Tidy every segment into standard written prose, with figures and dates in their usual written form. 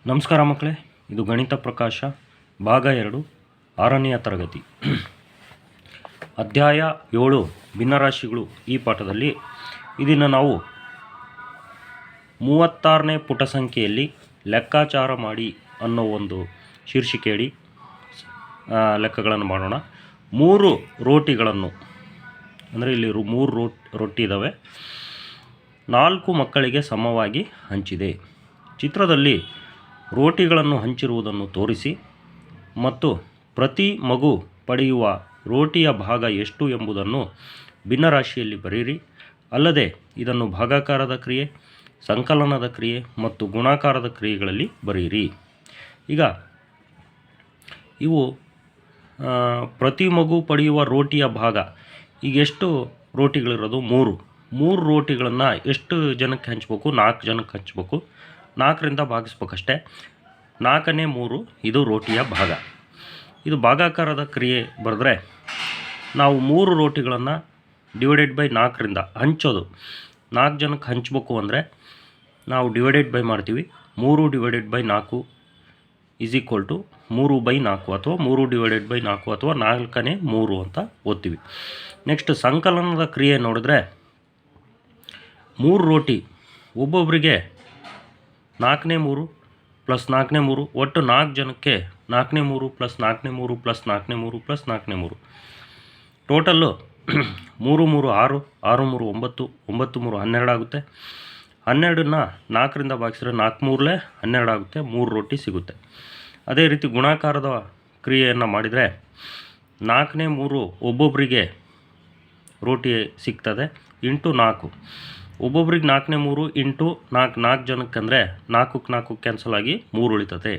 ನಮಸ್ಕಾರ ಮಕ್ಕಳೇ, ಇದು ಗಣಿತ ಪ್ರಕಾಶ ಭಾಗ 2 6ನೆಯ ತರಗತಿ ಅಧ್ಯಾಯ 7 ಭಿನ್ನರಾಶಿಗಳು. ಈ ಪಾಠದಲ್ಲಿ ಇದನ್ನು ನಾವು 36ನೇ ಪುಟ ಸಂಖ್ಯೆಯಲ್ಲಿ ಲೆಕ್ಕಾಚಾರ ಮಾಡಿ ಅನ್ನೋ ಒಂದು ಶೀರ್ಷಿಕೆಯಡಿ ಲೆಕ್ಕಗಳನ್ನು ಮಾಡೋಣ. 3 ರೋಟಿಗಳನ್ನು, ಅಂದರೆ ಇಲ್ಲಿ 3 ರೊಟ್ಟಿ ಇದ್ದಾವೆ, 4 ಮಕ್ಕಳಿಗೆ ಸಮವಾಗಿ ಹಂಚಿದೆ. ಚಿತ್ರದಲ್ಲಿ ರೋಟಿಗಳನ್ನು ಹಂಚಿರುವುದನ್ನು ತೋರಿಸಿ ಮತ್ತು ಪ್ರತಿ ಮಗು ಪಡೆಯುವ ರೋಟಿಯ ಭಾಗ ಎಷ್ಟು ಎಂಬುದನ್ನು ಭಿನ್ನರಾಶಿಯಲ್ಲಿ ಬರೆಯಿರಿ. ಅಲ್ಲದೆ ಇದನ್ನು ಭಾಗಾಕಾರದ ಕ್ರಿಯೆ, ಸಂಕಲನದ ಕ್ರಿಯೆ ಮತ್ತು ಗುಣಾಕಾರದ ಕ್ರಿಯೆಗಳಲ್ಲಿ ಬರೆಯಿರಿ. ಈಗ ಇವು ಪ್ರತಿ ಮಗು ಪಡೆಯುವ ರೋಟಿಯ ಭಾಗ. ಈಗ ಎಷ್ಟು ರೋಟಿಗಳಿರೋದು? 3 ರೋಟಿಗಳನ್ನು ಎಷ್ಟು ಜನಕ್ಕೆ ಹಂಚ್ಬೇಕು? 4 ಜನಕ್ಕೆ ಹಂಚ್ಬೇಕು. 4ರಿಂದ ಭಾಗಿಸ್ಬೇಕಷ್ಟೇ. 4ನೇ 3 ಇದು ರೋಟಿಯ ಭಾಗ. ಇದು ಭಾಗಾಕಾರದ ಕ್ರಿಯೆ ಬರೆದ್ರೆ ನಾವು 3 ರೋಟಿಗಳನ್ನು ಡಿವೈಡೆಡ್ ಬೈ 4ರಿಂದ ಹಂಚೋದು. 4 ಜನಕ್ಕೆ ಹಂಚ್ಬೇಕು ಅಂದರೆ ನಾವು ಡಿವೈಡೆಡ್ ಬೈ ಮಾಡ್ತೀವಿ. 3 divided by 4 is equal to 3/4 ಅಥವಾ 3 ಡಿವೈಡೆಡ್ ಬೈ 4 ಅಥವಾ 4ನೇ 3 ಅಂತ ಓದ್ತೀವಿ. ನೆಕ್ಸ್ಟ್ ಸಂಕಲನದ ಕ್ರಿಯೆ ನೋಡಿದ್ರೆ 3 ರೋಟಿ ಒಬ್ಬೊಬ್ಬರಿಗೆ 4ನೇ 3 ಪ್ಲಸ್ 4ನೇ 3 ಒಟ್ಟು 4 ಜನಕ್ಕೆ 4ನೇ 3 ಪ್ಲಸ್ 4ನೇ 3 ಪ್ಲಸ್ 4ನೇ 3 ಪ್ಲಸ್ 4ನೇ 3 ಟೋಟಲ್ಲು 3 3 6 6 3 9 9 3 12 ಆಗುತ್ತೆ. 12ನ್ನ 4ರಿಂದ ಭಾಗಿಸಿದ್ರೆ 4 3 12 ಆಗುತ್ತೆ. 3 ರೋಟಿ ಸಿಗುತ್ತೆ. ಅದೇ ರೀತಿ ಗುಣಾಕಾರದ ಕ್ರಿಯೆಯನ್ನು ಮಾಡಿದರೆ 4ನೇ 3 ಒಬ್ಬೊಬ್ಬರಿಗೆ ರೋಟಿ ಸಿಗ್ತದೆ ಇಂಟು 4. ಒಬ್ಬೊಬ್ರಿಗೆ 4ನೇ 3 ಇಂಟು 4 ಜನಕ್ಕೆ ಅಂದರೆ 4ಕ್ಕೆ 4 ಕ್ಯಾನ್ಸಲ್ ಆಗಿ 3 ಉಳಿತದೆ.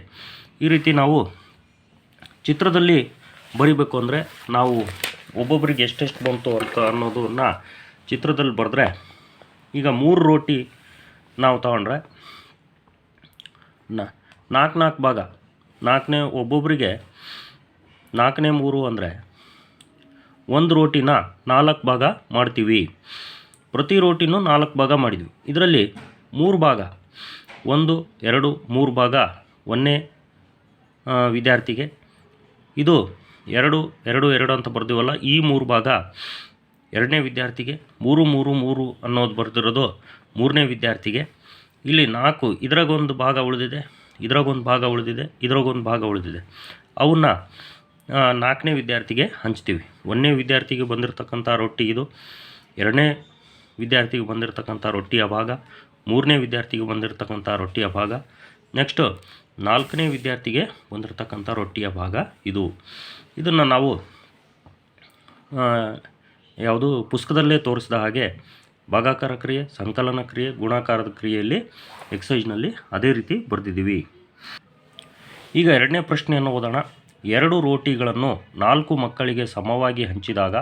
ಈ ರೀತಿ ನಾವು ಚಿತ್ರದಲ್ಲಿ ಬರಿಬೇಕು ಅಂದರೆ ನಾವು ಒಬ್ಬೊಬ್ರಿಗೆ ಎಷ್ಟೆಷ್ಟು ಬಂತು ಅಂತ ಅನ್ನೋದನ್ನು ಚಿತ್ರದಲ್ಲಿ ಬರೆದ್ರೆ, ಈಗ 3 ರೋಟಿ ನಾವು ತಗೊಂಡ್ರೆ 4 ಭಾಗ, 4ನೇ ಒಬ್ಬೊಬ್ಬರಿಗೆ 4ನೇ 3 ಅಂದರೆ 1 ರೋಟಿನ 4 ಭಾಗ ಮಾಡ್ತೀವಿ. ಪ್ರತಿ ರೋಟಿನೂ 4 ಭಾಗ ಮಾಡಿದ್ವಿ. ಇದರಲ್ಲಿ 3 ಭಾಗ, 1 2 3 ಭಾಗ 1ನೇ ವಿದ್ಯಾರ್ಥಿಗೆ, ಇದು 2 2 2 ಅಂತ ಬರ್ತೀವಲ್ಲ, ಈ 3 ಭಾಗ 2ನೇ ವಿದ್ಯಾರ್ಥಿಗೆ, 3 3 3 ಅನ್ನೋದು ಬರ್ತಿರೋದು 3ನೇ ವಿದ್ಯಾರ್ಥಿಗೆ. ಇಲ್ಲಿ 4 ಇದ್ರಾಗೊಂದು ಭಾಗ ಉಳಿದಿದೆ, ಇದ್ರಾಗೊಂದು ಭಾಗ ಉಳಿದಿದೆ, ಇದ್ರಾಗೊಂದು ಭಾಗ ಉಳಿದಿದೆ. ಅವನ್ನ 4ನೇ ವಿದ್ಯಾರ್ಥಿಗೆ ಹಂಚ್ತೀವಿ. 1ನೇ ವಿದ್ಯಾರ್ಥಿಗೆ ಬಂದಿರತಕ್ಕಂಥ ರೊಟ್ಟಿ ಇದು, 2ನೇ ವಿದ್ಯಾರ್ಥಿಗೆ ಬಂದಿರತಕ್ಕಂಥ ರೊಟ್ಟಿಯ ಭಾಗ, 3ನೇ ವಿದ್ಯಾರ್ಥಿಗೆ ಬಂದಿರತಕ್ಕಂಥ ರೊಟ್ಟಿಯ ಭಾಗ, ನೆಕ್ಸ್ಟು 4ನೇ ವಿದ್ಯಾರ್ಥಿಗೆ ಬಂದಿರತಕ್ಕಂಥ ರೊಟ್ಟಿಯ ಭಾಗ ಇದು. ಇದನ್ನು ನಾವು ಯಾವುದು ಪುಸ್ತಕದಲ್ಲೇ ತೋರಿಸಿದ ಹಾಗೆ ಭಾಗಾಕಾರ ಕ್ರಿಯೆ, ಸಂಕಲನ ಕ್ರಿಯೆ, ಗುಣಾಕಾರದ ಕ್ರಿಯೆಯಲ್ಲಿ ಎಕ್ಸೈಜ್ನಲ್ಲಿ ಅದೇ ರೀತಿ ಬರೆದಿದ್ದೀವಿ. ಈಗ 2ನೇ ಪ್ರಶ್ನೆಯನ್ನು ಓದೋಣ. 2 ರೋಟಿಗಳನ್ನು 4 ಮಕ್ಕಳಿಗೆ ಸಮವಾಗಿ ಹಂಚಿದಾಗ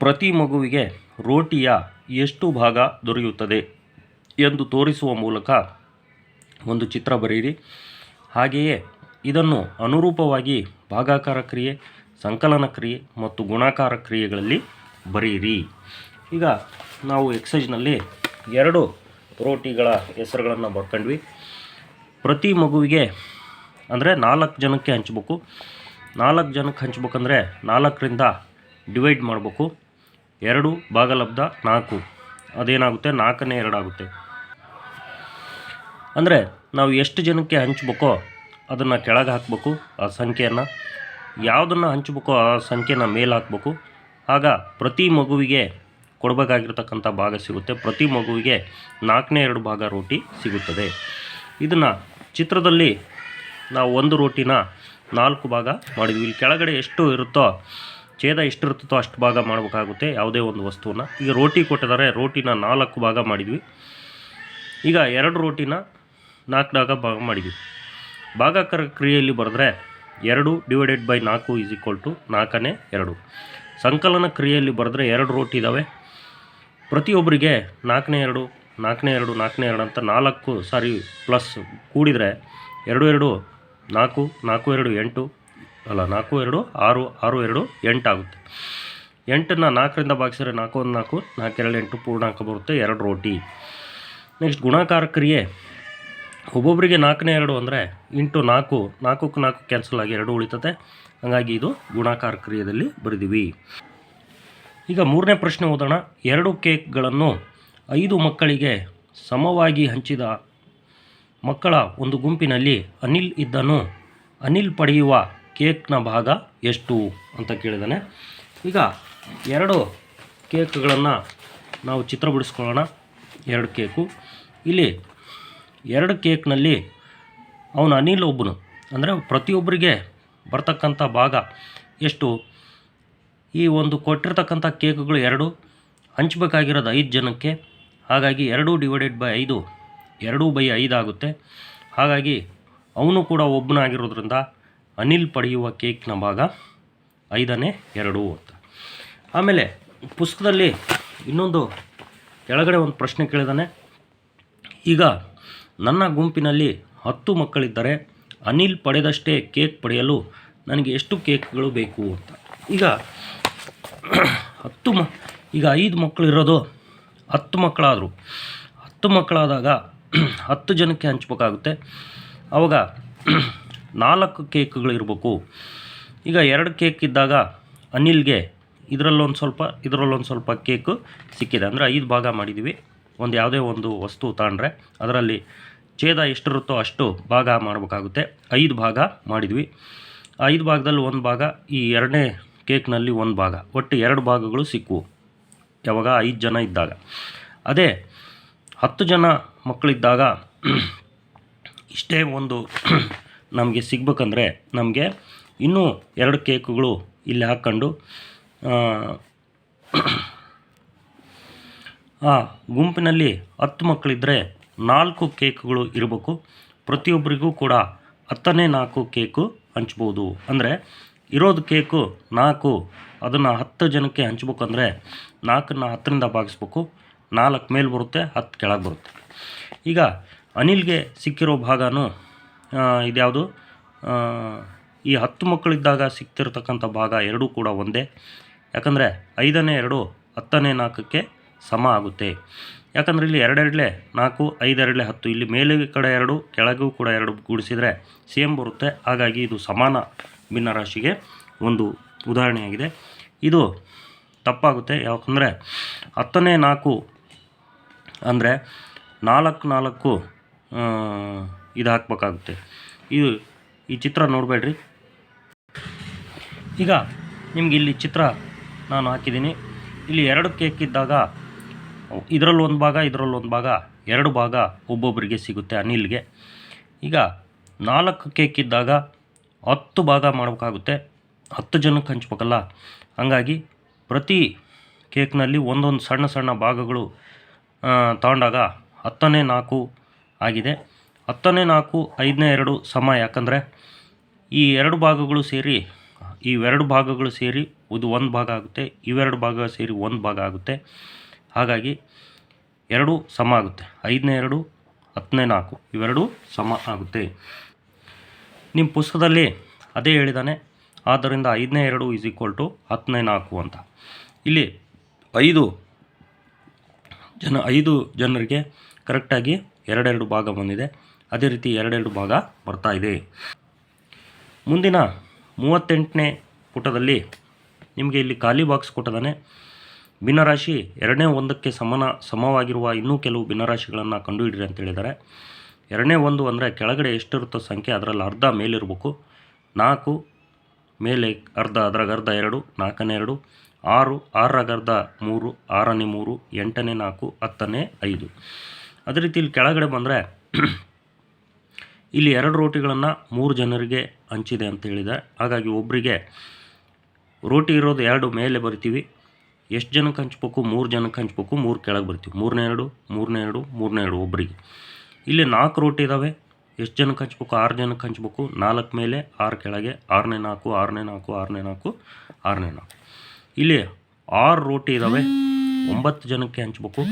ಪ್ರತಿ ಮಗುವಿಗೆ ರೋಟಿಯ ಎಷ್ಟು ಭಾಗ ದೊರೆಯುತ್ತದೆ ಎಂದು ತೋರಿಸುವ ಮೂಲಕ ಒಂದು ಚಿತ್ರ ಬರೆಯಿರಿ. ಹಾಗೆಯೇ ಇದನ್ನು ಅನುರೂಪವಾಗಿ ಭಾಗಾಕಾರ ಕ್ರಿಯೆ, ಸಂಕಲನ ಕ್ರಿಯೆ ಮತ್ತು ಗುಣಾಕಾರ ಕ್ರಿಯೆಗಳಲ್ಲಿ ಬರೆಯಿರಿ. ಈಗ ನಾವು ಎಕ್ಸೈಜ್ನಲ್ಲಿ 2 ರೋಟಿಗಳ ಹೆಸರುಗಳನ್ನು ಬರ್ಕೊಂಡ್ವಿ. ಪ್ರತಿ ಮಗುವಿಗೆ ಅಂದರೆ 4 ಜನಕ್ಕೆ ಹಂಚ್ಬೇಕು. 4 ಜನಕ್ಕೆ ಹಂಚ್ಬೇಕಂದ್ರೆ 4ರಿಂದ ಡಿವೈಡ್ ಮಾಡಬೇಕು. 2 ಭಾಗಲಬ್ಧ 4 ಅದೇನಾಗುತ್ತೆ? 4ನೇ 2 ಆಗುತ್ತೆ. ಅಂದರೆ ನಾವು ಎಷ್ಟು ಜನಕ್ಕೆ ಹಂಚ್ಬೇಕೋ ಅದನ್ನು ಕೆಳಗೆ ಹಾಕಬೇಕು, ಆ ಸಂಖ್ಯೆಯನ್ನು. ಯಾವುದನ್ನು ಹಂಚ್ಬೇಕೋ ಆ ಸಂಖ್ಯೆನ ಮೇಲೆ ಹಾಕಬೇಕು. ಆಗ ಪ್ರತಿ ಮಗುವಿಗೆ ಕೊಡಬೇಕಾಗಿರ್ತಕ್ಕಂಥ ಭಾಗ ಸಿಗುತ್ತೆ. ಪ್ರತಿ ಮಗುವಿಗೆ 4ನೇ 2 ಭಾಗ ರೋಟಿ ಸಿಗುತ್ತದೆ. ಇದನ್ನು ಚಿತ್ರದಲ್ಲಿ ನಾವು 1 ರೋಟಿನ 4 ಭಾಗ ಮಾಡಿದ್ವಿ. ಇಲ್ಲಿ ಕೆಳಗಡೆ ಎಷ್ಟು ಇರುತ್ತೋ, ಛೇದ ಎಷ್ಟಿರುತ್ತೋ ಅಷ್ಟು ಭಾಗ ಮಾಡಬೇಕಾಗುತ್ತೆ ಯಾವುದೇ ಒಂದು ವಸ್ತುವನ್ನು. ಈಗ ರೋಟಿ ಕೊಟ್ಟಿದ್ದಾರೆ, ರೋಟಿನ 4 ಭಾಗ ಮಾಡಿದ್ವಿ. ಈಗ 2 ರೋಟಿನ 4 ಭಾಗ ಮಾಡಿದ್ವಿ. ಭಾಗಾಕಾರ ಕ್ರಿಯೆಯಲ್ಲಿ ಬರೆದ್ರೆ 2 divided by 4 is equal to 4ನೇ 2. ಸಂಕಲನ ಕ್ರಿಯೆಯಲ್ಲಿ ಬರೆದ್ರೆ 2 ರೋಟಿ ಇದ್ದಾವೆ. ಪ್ರತಿಯೊಬ್ಬರಿಗೆ 4ನೇ 2 4ನೇ 2 4ನೇ 2 ಅಂತ 4 ಪ್ಲಸ್ ಕೂಡಿದರೆ 2 2 4 4 2 8 ಅಲ್ಲ 4 2 6 6 2 8 ಆಗುತ್ತೆ. 8ನ್ನು 4ರಿಂದ ಭಾಗಿಸಿದ್ರೆ 4 1 4 4 2 8 ಪೂರ್ಣಾಂಕ ಬರುತ್ತೆ. 2 ರೋಟಿ. ನೆಕ್ಸ್ಟ್ ಗುಣಾಕಾರ ಕ್ರಿಯೆ ಒಬ್ಬೊಬ್ಬರಿಗೆ 4ನೇ 2 ಅಂದರೆ ಇಂಟು 4, 4ಕ್ಕೆ 4 ಕ್ಯಾನ್ಸಲ್ ಆಗಿ 2 ಉಳಿತದೆ. ಹಾಗಾಗಿ ಇದು ಗುಣಾಕಾರ ಕ್ರಿಯೆಯಲ್ಲಿ ಬರೆದಿವಿ. ಈಗ 3ನೇ ಪ್ರಶ್ನೆ ಓದೋಣ. 2 ಕೇಕ್ಗಳನ್ನು 5 ಮಕ್ಕಳಿಗೆ ಸಮವಾಗಿ ಹಂಚಿದ ಮಕ್ಕಳ ಒಂದು ಗುಂಪಿನಲ್ಲಿ ಅನಿಲ್ ಇದ್ದನು. ಅನಿಲ್ ಪಡೆಯುವ ಕೇಕ್ನ ಭಾಗ ಎಷ್ಟು ಅಂತ ಕೇಳಿದ್ದಾನೆ. ಈಗ 2 ಕೇಕ್ಗಳನ್ನು ನಾವು ಚಿತ್ರ ಬಿಡಿಸ್ಕೊಳ್ಳೋಣ. 2 ಕೇಕು. ಇಲ್ಲಿ 2 ಕೇಕ್ನಲ್ಲಿ ಅವನು ಅನಿಲ್ ಒಬ್ಬನು, ಅಂದರೆ ಪ್ರತಿಯೊಬ್ಬರಿಗೆ ಬರ್ತಕ್ಕಂಥ ಭಾಗ ಎಷ್ಟು? ಈ ಒಂದು ಕೊಟ್ಟಿರ್ತಕ್ಕಂಥ ಕೇಕ್ಗಳು 2 ಹಂಚಬೇಕಾಗಿರೋದು 5 ಜನಕ್ಕೆ. ಹಾಗಾಗಿ 2 ಡಿವೈಡೆಡ್ ಬೈ 5 2/5 ಆಗುತ್ತೆ. ಹಾಗಾಗಿ ಅವನು ಕೂಡ ಒಬ್ಬನಾಗಿರೋದ್ರಿಂದ ಅನಿಲ್ ಪಡೆಯುವ ಕೇಕ್ನ ಭಾಗ 5ನೇ 2 ಅಂತ. ಆಮೇಲೆ ಪುಸ್ತಕದಲ್ಲಿ ಇನ್ನೊಂದು ಕೆಳಗಡೆ ಒಂದು ಪ್ರಶ್ನೆ ಕೇಳಿದಾನೆ. ಈಗ ನನ್ನ ಗುಂಪಿನಲ್ಲಿ 10 ಮಕ್ಕಳಿದ್ದರೆ ಅನಿಲ್ ಪಡೆದಷ್ಟೇ ಕೇಕ್ ಪಡೆಯಲು ನನಗೆ ಎಷ್ಟು ಕೇಕ್ಗಳು ಬೇಕು ಅಂತ. ಈಗ 5 ಮಕ್ಕಳಿರೋದು 10 ಮಕ್ಕಳಾದರು. 10 ಮಕ್ಕಳಾದಾಗ 10 ಜನಕ್ಕೆ ಹಂಚ್ಬೇಕಾಗುತ್ತೆ. ಆವಾಗ 4 ಕೇಕ್ಗಳು ಇರಬೇಕು. ಈಗ 2 ಕೇಕ್ ಇದ್ದಾಗ ಅನಿಲ್ಗೆ ಇದರಲ್ಲೊಂದು ಸ್ವಲ್ಪ ಕೇಕು ಸಿಕ್ಕಿದೆ, ಅಂದರೆ 5 ಭಾಗ ಮಾಡಿದ್ದೀವಿ. ಯಾವುದೇ ಒಂದು ವಸ್ತು ತಗೊಂಡ್ರೆ ಅದರಲ್ಲಿ ಛೇದ ಎಷ್ಟಿರುತ್ತೋ ಅಷ್ಟು ಭಾಗ ಮಾಡಬೇಕಾಗುತ್ತೆ. 5 ಭಾಗ ಮಾಡಿದ್ವಿ. 5 ಭಾಗದಲ್ಲಿ 1 ಭಾಗ, ಈ 2ನೇ ಕೇಕ್ನಲ್ಲಿ 1 ಭಾಗ, ಒಟ್ಟು 2 ಭಾಗಗಳು ಸಿಕ್ಕವು. ಯಾವಾಗ 5 ಜನ ಇದ್ದಾಗ. ಅದೇ 10 ಜನ ಮಕ್ಕಳಿದ್ದಾಗ ಇಷ್ಟೇ ಒಂದು ನಮಗೆ ಸಿಗ್ಬೇಕಂದ್ರೆ ನಮಗೆ ಇನ್ನೂ 2 ಕೇಕುಗಳು ಇಲ್ಲಿ ಹಾಕ್ಕೊಂಡು ಆ ಗುಂಪಿನಲ್ಲಿ 10 ಮಕ್ಕಳಿದ್ದರೆ 4 ಕೇಕ್ಗಳು ಇರಬೇಕು. ಪ್ರತಿಯೊಬ್ಬರಿಗೂ ಕೂಡ 10ನೇ 4 ಕೇಕು ಹಂಚ್ಬೋದು. ಅಂದರೆ ಇರೋದು ಕೇಕು 4, ಅದನ್ನು 10 ಜನಕ್ಕೆ ಹಂಚ್ಬೇಕಂದ್ರೆ 4ನ್ನು 10ರಿಂದ ಭಾಗಿಸ್ಬೇಕು. 4 ಮೇಲೆ ಬರುತ್ತೆ, 10 ಕೆಳಗೆ ಬರುತ್ತೆ. ಈಗ ಅನಿಲ್ಗೆ ಸಿಕ್ಕಿರೋ ಭಾಗನೂ ಇದ್ಯಾವುದು, ಈ 10 ಮಕ್ಕಳಿದ್ದಾಗ ಸಿಕ್ತಿರ್ತಕ್ಕಂಥ ಭಾಗ 2 ಕೂಡ ಒಂದೇ. ಯಾಕಂದರೆ 5ನೇ 2 10ನೇ 4ಕ್ಕೆ ಸಮ ಆಗುತ್ತೆ. ಯಾಕಂದರೆ ಇಲ್ಲಿ 2 4, 5 10, ಇಲ್ಲಿ ಮೇಲೆ ಕಡೆ 2 ಕೆಳಗೂ ಕೂಡ 2 ಕೂಡಿಸಿದರೆ ಸೇಮ್ ಬರುತ್ತೆ. ಹಾಗಾಗಿ ಇದು ಸಮಾನ ಭಿನ್ನರಾಶಿಗೆ ಒಂದು ಉದಾಹರಣೆಯಾಗಿದೆ. ಇದು ತಪ್ಪಾಗುತ್ತೆ. ಯಾಕಂದರೆ 10ನೇ 4 ಅಂದರೆ 4 ಇದು ಹಾಕಬೇಕಾಗುತ್ತೆ. ಈ ಚಿತ್ರ ನೋಡಬೇಡ್ರಿ. ಈಗ ನಿಮ್ಗೆ ಇಲ್ಲಿ ಚಿತ್ರ ನಾನು ಹಾಕಿದ್ದೀನಿ. ಇಲ್ಲಿ 2 ಕೇಕ್ ಇದ್ದಾಗ ಇದರಲ್ಲಿ 1 ಭಾಗ, ಇದರಲ್ಲಿ 1 ಭಾಗ, 2 ಭಾಗ ಒಬ್ಬೊಬ್ಬರಿಗೆ ಸಿಗುತ್ತೆ ಅನಿಲ್ಗೆ. ಈಗ 4 ಕೇಕ್ ಇದ್ದಾಗ 10 ಭಾಗ ಮಾಡಬೇಕಾಗುತ್ತೆ. 10 ಜನಕ್ಕೆ ಹಂಚ್ಬೇಕಲ್ಲ. ಹಾಗಾಗಿ ಪ್ರತಿ ಕೇಕ್ನಲ್ಲಿ ಒಂದೊಂದು ಸಣ್ಣ ಸಣ್ಣ ಭಾಗಗಳು ತಗೊಂಡಾಗ 10ನೇ 4 ಆಗಿದೆ. 10ನೇ 4 5ನೇ 2 ಸಮ. ಯಾಕಂದರೆ ಈ 2 ಭಾಗಗಳು ಸೇರಿ ಇವೆರಡು ಭಾಗಗಳು ಸೇರಿ ಇದು 1 ಭಾಗ ಆಗುತ್ತೆ. ಇವೆರಡು ಭಾಗ ಸೇರಿ 1 ಭಾಗ ಆಗುತ್ತೆ. ಹಾಗಾಗಿ 2 ಸಮ ಆಗುತ್ತೆ. 5ನೇ 2 10ನೇ 4 ಇವೆರಡೂ ಸಮ ಆಗುತ್ತೆ. ನಿಮ್ಮ ಪುಸ್ತಕದಲ್ಲಿ ಅದೇ ಹೇಳಿದ್ದಾನೆ. ಆದ್ದರಿಂದ 5ನೇ 2 = 10ನೇ 4 ಅಂತ. ಇಲ್ಲಿ 5 ಜನರಿಗೆ ಕರೆಕ್ಟಾಗಿ 2 ಭಾಗ ಬಂದಿದೆ. ಅದೇ ರೀತಿ 2 ಭಾಗ ಬರ್ತಾ ಇದೆ. ಮುಂದಿನ 38ನೇ ಪುಟದಲ್ಲಿ ನಿಮಗೆ ಇಲ್ಲಿ ಖಾಲಿ ಬಾಕ್ಸ್ ಕೊಟ್ಟಿದ್ದಾನೆ. ಭಿನ್ನರಾಶಿ 2ನೇ 1ಕ್ಕೆ ಸಮವಾಗಿರುವ ಇನ್ನೂ ಕೆಲವು ಭಿನ್ನರಾಶಿಗಳನ್ನು ಕಂಡುಹಿಡಿಯಿರಿ ಅಂತ ಹೇಳಿದ್ದಾರೆ. 2ನೇ 1 ಅಂದರೆ ಕೆಳಗಡೆ ಎಷ್ಟಿರುತ್ತೋ ಸಂಖ್ಯೆ ಅದರಲ್ಲಿ ಅರ್ಧ ಮೇಲಿರಬೇಕು. 4 ಮೇಲೆ ಅರ್ಧ, ಅದ್ರಾಗ ಅರ್ಧ 2, 4ನೇ 2, 6, 6ರಾಗ ಅರ್ಧ 3, 6ನೇ 3, 8ನೇ 4, 10ನೇ 5. ಅದೇ ರೀತಿ ಇಲ್ಲಿ ಕೆಳಗಡೆ ಬಂದರೆ ಇಲ್ಲಿ 2 ರೋಟಿಗಳನ್ನು 3 ಜನರಿಗೆ ಹಂಚಿದೆ ಅಂತ ಹೇಳಿದೆ. ಹಾಗಾಗಿ ಒಬ್ಬರಿಗೆ ರೋಟಿ ಇರೋದು 2 ಮೇಲೆ ಬರ್ತೀವಿ. ಎಷ್ಟು ಜನಕ್ಕೆ ಹಂಚ್ಬೇಕು? 3 ಜನಕ್ಕೆ ಹಂಚ್ಬೇಕು. 3 ಕೆಳಗೆ ಬರ್ತೀವಿ. 3ನೇ 2, 3ನೇ 2, 3ನೇ 2 ಒಬ್ಬರಿಗೆ. ಇಲ್ಲಿ 4 ರೋಟಿ ಇದ್ದಾವೆ. ಎಷ್ಟು ಜನಕ್ಕೆ ಹಂಚ್ಬೇಕು? 6 ಜನಕ್ಕೆ ಹಂಚ್ಬೇಕು. 4 ಮೇಲೆ 6 ಕೆಳಗೆ, 6ನೇ 4, 6ನೇ 4, 6ನೇ 4, 6ನೇ 4. ಇಲ್ಲಿ 6 ರೋಟಿ ಇದ್ದಾವೆ. 9 ಜನಕ್ಕೆ ಹಂಚ್ಬೇಕು.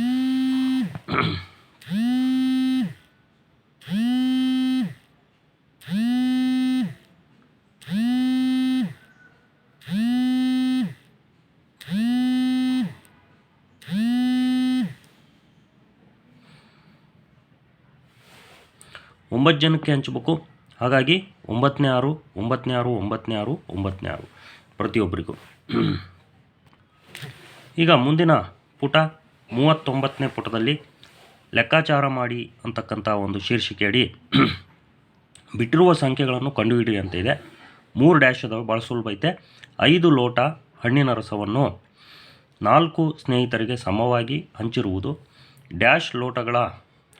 9 ಜನಕ್ಕೆ ಹಂಚಬೇಕು. ಹಾಗಾಗಿ 9 6 ಪ್ರತಿಯೊಬ್ಬರಿಗೂ. ಈಗ ಮುಂದಿನ ಪುಟ 39ನೇ ಪುಟದಲ್ಲಿ ಲೆಕ್ಕಾಚಾರ ಮಾಡಿ ಅಂತಕ್ಕಂಥ ಒಂದು ಶೀರ್ಷಿಕೆ ಅಡಿ ಬಿಟ್ಟಿರುವ ಸಂಖ್ಯೆಗಳನ್ನು ಕಂಡುಹಿಡಿ ಅಂತ ಇದೆ. 3 ಡ್ಯಾಶ್ ಅದಾವೆ, ಭಾಳ ಸುಲಭ ಐತೆ. 5 ಲೋಟ ಹಣ್ಣಿನ ರಸವನ್ನು 4 ಸ್ನೇಹಿತರಿಗೆ ಸಮವಾಗಿ ಹಂಚಿರುವುದು. ಡ್ಯಾಶ್ ಲೋಟಗಳ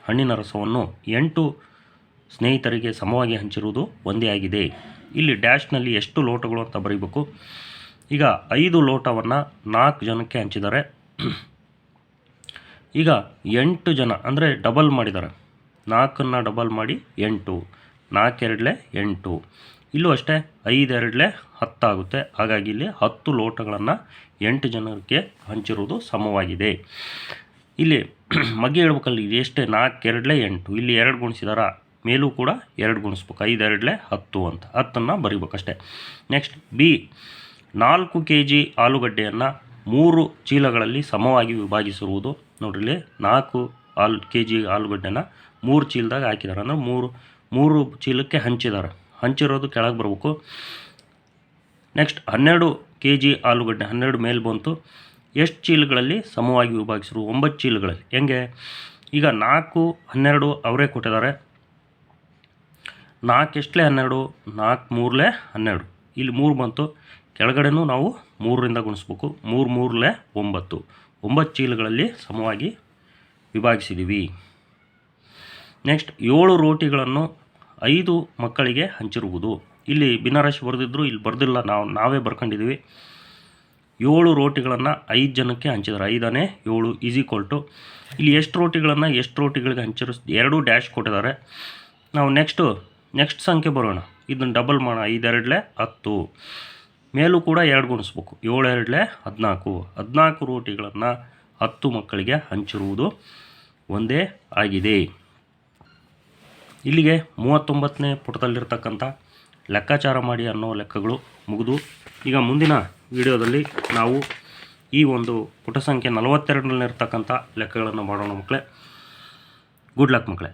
ಹಣ್ಣಿನ ರಸವನ್ನು 8 ಸ್ನೇಹಿತರಿಗೆ ಸಮವಾಗಿ ಹಂಚಿರುವುದು ಒಂದೇ ಆಗಿದೆ. ಇಲ್ಲಿ ಡ್ಯಾಶ್ನಲ್ಲಿ ಎಷ್ಟು ಲೋಟಗಳು ಅಂತ ಬರೀಬೇಕು. ಈಗ 5 ಲೋಟವನ್ನು 4 ಜನಕ್ಕೆ ಹಂಚಿದ್ದಾರೆ. ಈಗ 8 ಜನ ಅಂದರೆ ಡಬಲ್ ಮಾಡಿದ್ದಾರೆ. 4ನ್ನು ಡಬಲ್ ಮಾಡಿ 8, 4 2 8. ಇಲ್ಲೂ ಅಷ್ಟೇ 5 2 10 ಆಗುತ್ತೆ. ಹಾಗಾಗಿ ಇಲ್ಲಿ 10 ಲೋಟಗಳನ್ನು 8 ಜನಕ್ಕೆ ಹಂಚಿರುವುದು ಸಮವಾಗಿದೆ. ಇಲ್ಲಿ ಮಗ್ಗಿ ಹೇಳ್ಬೇಕಲ್ಲಿ ಎಷ್ಟೇ 4 2 8. ಇಲ್ಲಿ 2 ಗುಣಿಸಿದಾರ, ಮೇಲೂ ಕೂಡ 2 ಗುಣಿಸ್ಬೇಕು. 5 2 10 ಅಂತ 10ನ್ನು ಬರೀಬೇಕಷ್ಟೆ. ನೆಕ್ಸ್ಟ್ ಬಿ, 4 kg ಆಲೂಗಡ್ಡೆಯನ್ನು 3 ಚೀಲಗಳಲ್ಲಿ ಸಮವಾಗಿ ವಿಭಾಗಿಸಿರುವುದು. ನೋಡ್ರಿ ಇಲ್ಲಿ 4 kg ಆಲೂಗಡ್ಡೆನ 3 ಚೀಲದಾಗ ಹಾಕಿದ್ದಾರೆ, ಅಂದರೆ 3 ಚೀಲಕ್ಕೆ ಹಂಚಿದ್ದಾರೆ. ಹಂಚಿರೋದು ಕೆಳಗೆ ಬರಬೇಕು. ನೆಕ್ಸ್ಟ್ 12 kg ಆಲೂಗಡ್ಡೆ, 12 ಮೇಲೆ ಬಂತು. ಎಷ್ಟು ಚೀಲಗಳಲ್ಲಿ ಸಮವಾಗಿ ವಿಭಾಗಿಸಿರು? 9 ಚೀಲಗಳಲ್ಲಿ. ಹೆಂಗೆ? ಈಗ 4 12 ಅವರೇ ಕೊಟ್ಟಿದ್ದಾರೆ. 4 ಎಷ್ಟಲೇ 12, 4 3 12. ಇಲ್ಲಿ 3 ಬಂತು, ಕೆಳಗಡೆನೂ ನಾವು 3ರಿಂದ ಗುಣಿಸ್ಬೇಕು. 3 3 9. 9 ಚೀಲಗಳಲ್ಲಿ ಸಮವಾಗಿ ವಿಭಾಗಿಸಿದ್ದೀವಿ. ನೆಕ್ಸ್ಟ್ 7 ರೋಟಿಗಳನ್ನು 5 ಮಕ್ಕಳಿಗೆ ಹಂಚಿರುವುದು. ಇಲ್ಲಿ ಭಿನ್ನರಾಶಿ ಬರೆದಿದ್ರು, ಇಲ್ಲಿ ಬರೆದಿಲ್ಲ, ನಾವೇ ಬರ್ಕೊಂಡಿದ್ದೀವಿ. 7 ರೋಟಿಗಳನ್ನು 5 ಜನಕ್ಕೆ ಹಂಚಿದ್ದಾರೆ. 5ನೇ 7 = ಇಲ್ಲಿ ಎಷ್ಟು ರೋಟಿಗಳಿಗೆ ಹಂಚಿರೋ 2 ಡ್ಯಾಶ್ ಕೊಟ್ಟಿದ್ದಾರೆ. ನಾವು ನೆಕ್ಸ್ಟ್ ಸಂಖ್ಯೆ ಬರೋಣ. ಇದನ್ನು ಡಬಲ್ ಮಾಡೋಣ. 5 2 10. ಮೇಲೂ ಕೂಡ 2 ಗುಣಿಸ್ಬೇಕು. 7 2 14. 14 ರೋಟಿಗಳನ್ನು 10 ಮಕ್ಕಳಿಗೆ ಹಂಚಿರುವುದು ಒಂದೇ ಆಗಿದೆ. ಇಲ್ಲಿಗೆ 39ನೇ ಪುಟದಲ್ಲಿರ್ತಕ್ಕಂಥ ಲೆಕ್ಕಾಚಾರ ಮಾಡಿ ಅನ್ನೋ ಲೆಕ್ಕಗಳು ಮುಗಿದು. ಈಗ ಮುಂದಿನ ವಿಡಿಯೋದಲ್ಲಿ ನಾವು ಈ ಒಂದು ಪುಟ ಸಂಖ್ಯೆ 42ನಲ್ಲಿರ್ತಕ್ಕಂಥ ಲೆಕ್ಕಗಳನ್ನು ಮಾಡೋಣ ಮಕ್ಕಳೇ. ಗುಡ್ ಲಕ್ ಮಕ್ಕಳೇ.